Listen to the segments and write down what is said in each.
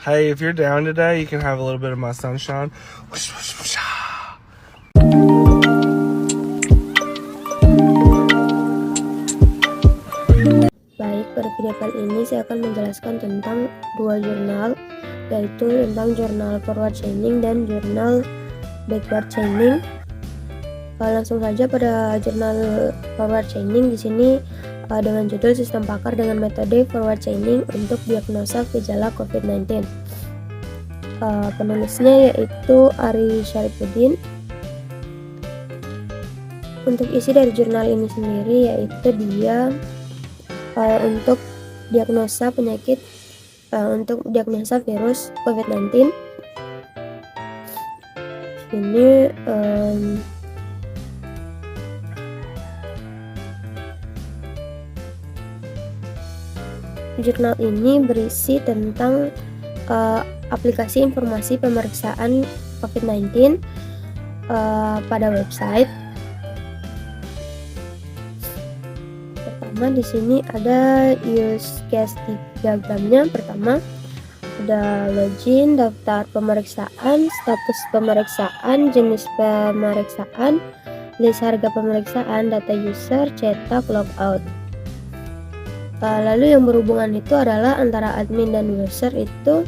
Hey, if you're down today, you can have a little bit of my sunshine. Whoosh, whoosh, whoosh, ah. Baik, pada video kali ini saya akan menjelaskan tentang dua jurnal, yaitu tentang jurnal forward chaining dan jurnal backward chaining. Langsung saja pada jurnal forward chaining di sini dengan judul Sistem Pakar dengan Metode Forward Chaining untuk Diagnosa Gejala COVID-19. Penulisnya yaitu Ari Syarifuddin. Untuk isi dari jurnal ini sendiri yaitu dia untuk diagnosa penyakit, untuk diagnosa virus COVID-19. Ini jurnal ini berisi tentang aplikasi informasi pemeriksaan COVID-19 pada website. Pertama di sini ada use case diagramnya. Pertama ada login, daftar pemeriksaan, status pemeriksaan, jenis pemeriksaan, list harga pemeriksaan, data user, cetak, logout. Lalu yang berhubungan itu adalah antara admin dan user itu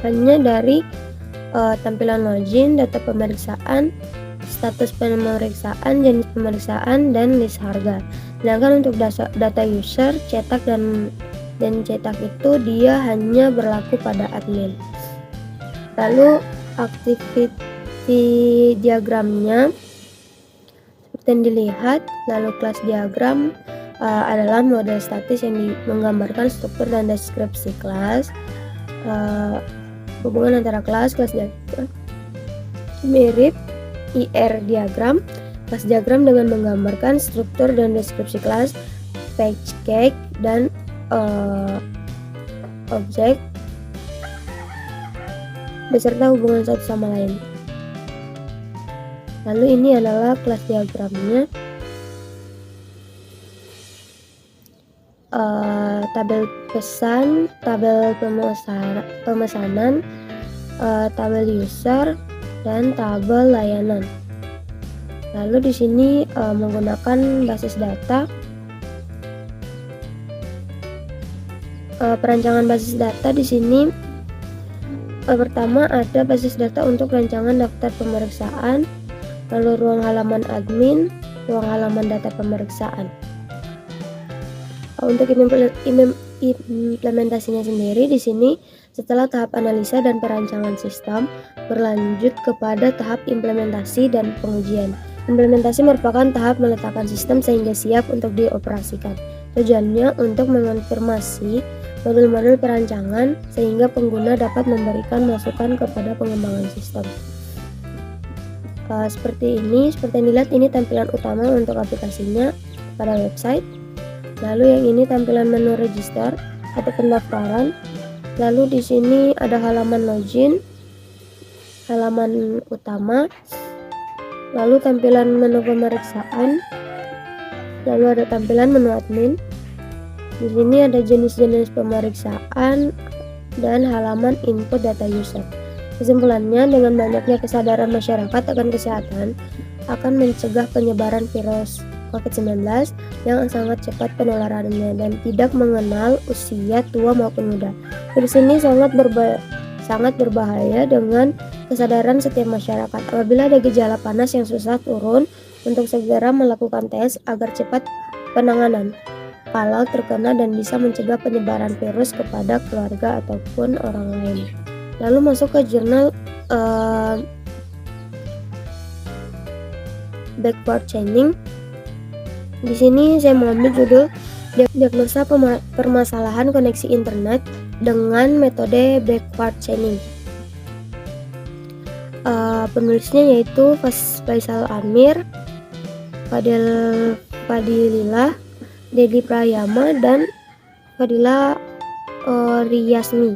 hanya dari tampilan login, data pemeriksaan, status pemeriksaan, jenis pemeriksaan, dan list harga. Sedangkan untuk data user, cetak dan cetak itu dia hanya berlaku pada admin. Lalu activity diagramnya seperti yang dilihat. Lalu kelas diagram adalah model statis yang menggambarkan struktur dan deskripsi kelas, hubungan antara kelas diagram. Mirip IR diagram, kelas diagram dengan menggambarkan struktur dan deskripsi kelas, page cake, dan objek beserta hubungan satu sama lain. Lalu ini adalah kelas diagramnya. Tabel pesan, tabel pemesanan, tabel user, dan tabel layanan. Lalu di sini menggunakan basis data. Perancangan basis data di sini pertama ada basis data untuk rancangan daftar pemeriksaan, lalu ruang halaman admin, ruang halaman data pemeriksaan. Untuk implementasinya sendiri di sini setelah tahap analisa dan perancangan sistem berlanjut kepada tahap implementasi dan pengujian. Implementasi merupakan tahap meletakkan sistem sehingga siap untuk dioperasikan. Tujuannya untuk mengonfirmasi modul-modul perancangan sehingga pengguna dapat memberikan masukan kepada pengembangan sistem. Seperti ini, seperti yang dilihat ini tampilan utama untuk aplikasinya pada website. Lalu yang ini tampilan menu register atau pendaftaran. Lalu di sini ada halaman login, halaman utama, lalu tampilan menu pemeriksaan, lalu ada tampilan menu admin. Di sini ada jenis-jenis pemeriksaan dan halaman input data user. Kesimpulannya, dengan banyaknya kesadaran masyarakat akan kesehatan akan mencegah penyebaran virus COVID-19 yang sangat cepat penularannya dan tidak mengenal usia tua maupun muda. Virus ini sangat berbahaya dengan kesadaran setiap masyarakat. Apabila ada gejala panas yang susah turun, untuk segera melakukan tes agar cepat penanganan kalau terkena dan bisa mencegah penyebaran virus kepada keluarga ataupun orang lain. Lalu masuk ke jurnal backward chaining. Di sini saya mengambil judul diagnosa permasalahan koneksi internet dengan metode backward chaining. Penulisnya yaitu Faisal Amir, Fadilillah, Dedi Prayama, dan Fadila Riyasmi.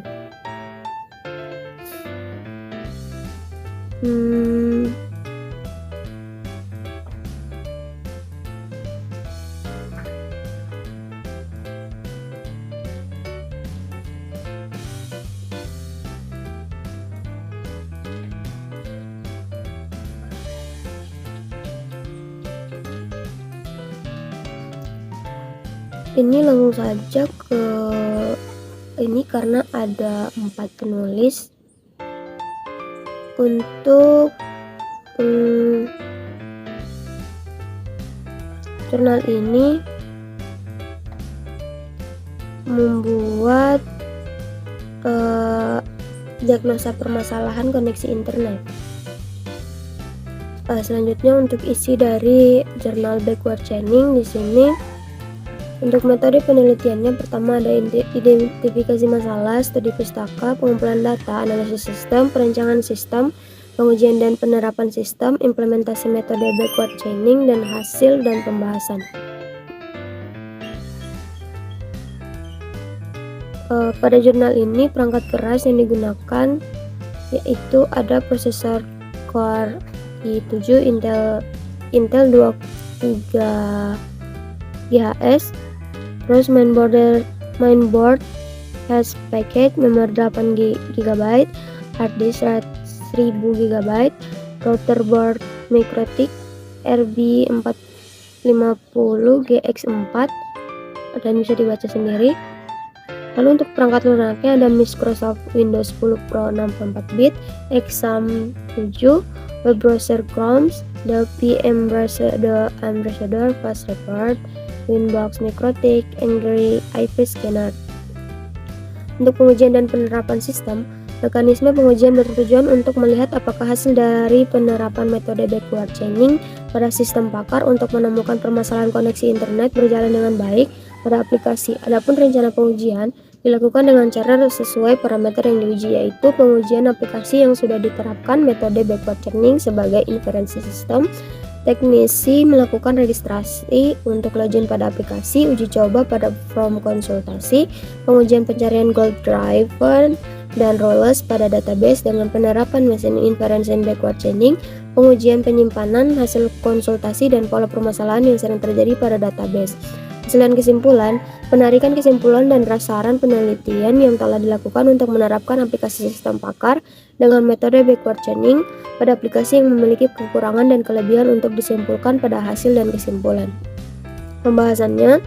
Ini langsung saja ke ini karena ada 4 penulis. Untuk jurnal ini membuat diagnosa permasalahan koneksi internet. Selanjutnya untuk isi dari jurnal backward chaining di sini. Untuk metode penelitiannya pertama ada identifikasi masalah, studi pustaka, pengumpulan data, analisis sistem, perencanaan sistem, pengujian dan penerapan sistem, implementasi metode backward chaining, dan hasil dan pembahasan. Pada jurnal ini perangkat keras yang digunakan yaitu ada prosesor Core i7 Intel 23 GHz, terus mainboard has packet, memori 8 GB, hard disk 1000 GB, router board MikroTik RB450GX4 dan bisa dibaca sendiri. Lalu untuk perangkat lunaknya ada Microsoft Windows 10 Pro 64 bit, Exam 7, web browser Chrome, Delphi Ambassador, Fast Report, Winbox MikroTik, Angry IP Scanner. Untuk pengujian dan penerapan sistem, mekanisme pengujian bertujuan untuk melihat apakah hasil dari penerapan metode backward chaining pada sistem pakar untuk menemukan permasalahan koneksi internet berjalan dengan baik pada aplikasi. Adapun rencana pengujian dilakukan dengan cara sesuai parameter yang diuji, yaitu pengujian aplikasi yang sudah diterapkan metode backward chaining sebagai inferensi sistem. Teknisi melakukan registrasi untuk login pada aplikasi, uji coba pada form konsultasi, pengujian pencarian gold driver dan roles pada database dengan penerapan mesin inference and backward chaining, pengujian penyimpanan hasil konsultasi dan pola permasalahan yang sering terjadi pada database. Selain kesimpulan, penarikan kesimpulan dan saran penelitian yang telah dilakukan untuk menerapkan aplikasi sistem pakar dengan metode backward chaining pada aplikasi yang memiliki kekurangan dan kelebihan untuk disimpulkan pada hasil dan kesimpulan. Pembahasannya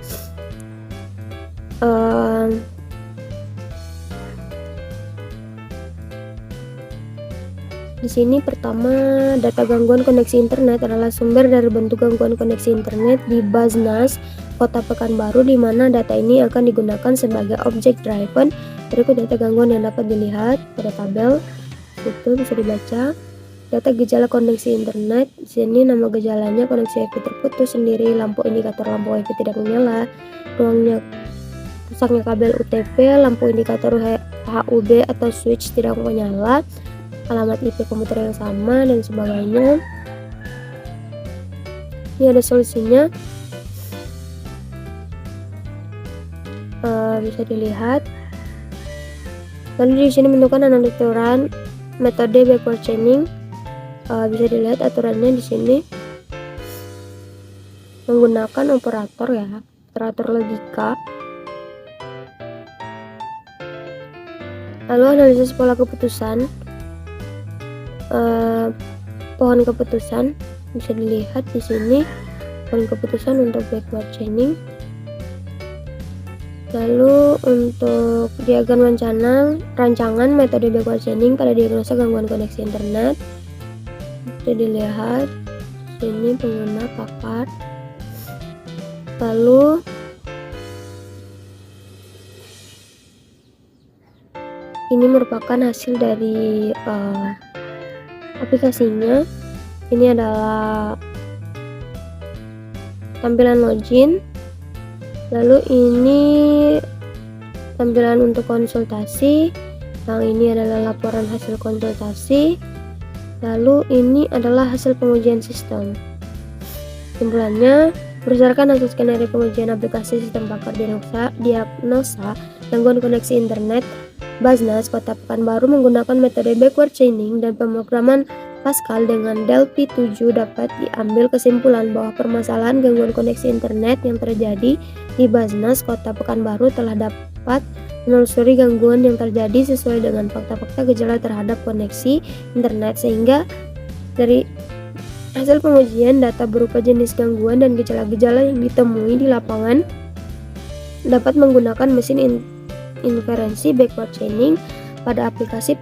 di sini pertama, data gangguan koneksi internet adalah sumber dari bentuk gangguan koneksi internet di Basnas Kota Pekanbaru, di mana data ini akan digunakan sebagai objek driven. Berikut data gangguan yang dapat dilihat pada tabel. Itu bisa dibaca. Data gejala koneksi internet. Di sini nama gejalanya koneksi WiFi terputus sendiri, lampu indikator lampu WiFi tidak menyala, rusaknya kabel UTP, lampu indikator HUB atau switch tidak menyala, alamat IP komputer yang sama, dan sebagainya. Ini ada solusinya. Bisa dilihat. Lalu di sini menentukan aturan metode backward chaining. Bisa dilihat aturannya di sini menggunakan operator logika. Lalu analisis pola keputusan, pohon keputusan bisa dilihat di sini, pohon keputusan untuk backward chaining. Lalu untuk diagram rancangan metode backward chaining pada diagnosa gangguan koneksi internet bisa dilihat ini pengguna pakar. Lalu ini merupakan hasil dari aplikasinya. Ini adalah tampilan login. Lalu ini tampilan untuk konsultasi. Yang ini adalah laporan hasil konsultasi. Lalu ini adalah hasil pengujian sistem. Kesimpulannya, berdasarkan hasil skenario pengujian aplikasi sistem pakar diagnosa gangguan koneksi internet, Basnas Kota Pekanbaru menggunakan metode backward chaining dan pemrograman Pascal dengan Delphi 7 dapat diambil kesimpulan bahwa permasalahan gangguan koneksi internet yang terjadi di Basnas Kota Pekanbaru telah dapat menelusuri gangguan yang terjadi sesuai dengan fakta-fakta gejala terhadap koneksi internet, sehingga dari hasil pengujian data berupa jenis gangguan dan gejala-gejala yang ditemui di lapangan dapat menggunakan mesin inferensi backward chaining pada aplikasi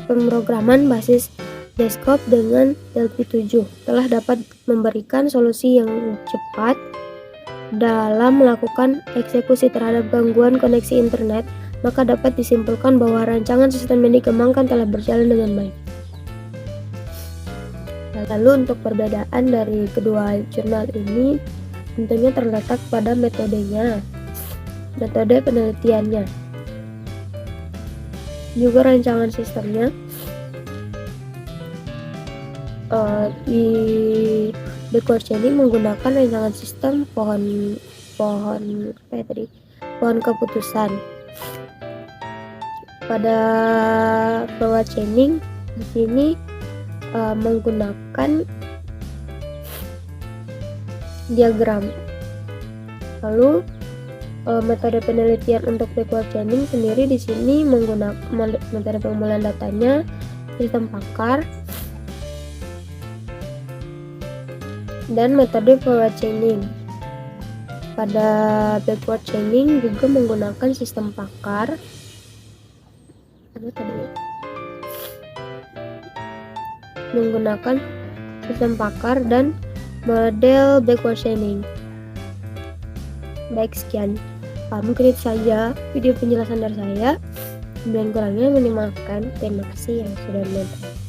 pemrograman basis desktop dengan Delphi 7. Telah dapat memberikan solusi yang cepat dalam melakukan eksekusi terhadap gangguan koneksi internet, maka dapat disimpulkan bahwa rancangan sistem yang dikembangkan telah berjalan dengan baik. Lalu untuk perbedaan dari kedua jurnal ini tentunya terletak pada metodenya, metode penelitiannya, juga rancangan sistemnya. Di backward chaining menggunakan rancangan sistem pohon keputusan. Pada forward chaining di sini menggunakan diagram. Lalu metode penelitian untuk backward chaining sendiri di sini menggunakan metode pengumpulan datanya sistem pakar, dan metode forward chaining. Pada backward chaining juga menggunakan sistem pakar, dan model backward chaining. Baik, sekian. Mungkin itu saja video penjelasan dari saya. Dan kurangnya mohon dimaafkan. Terima kasih yang sudah menonton.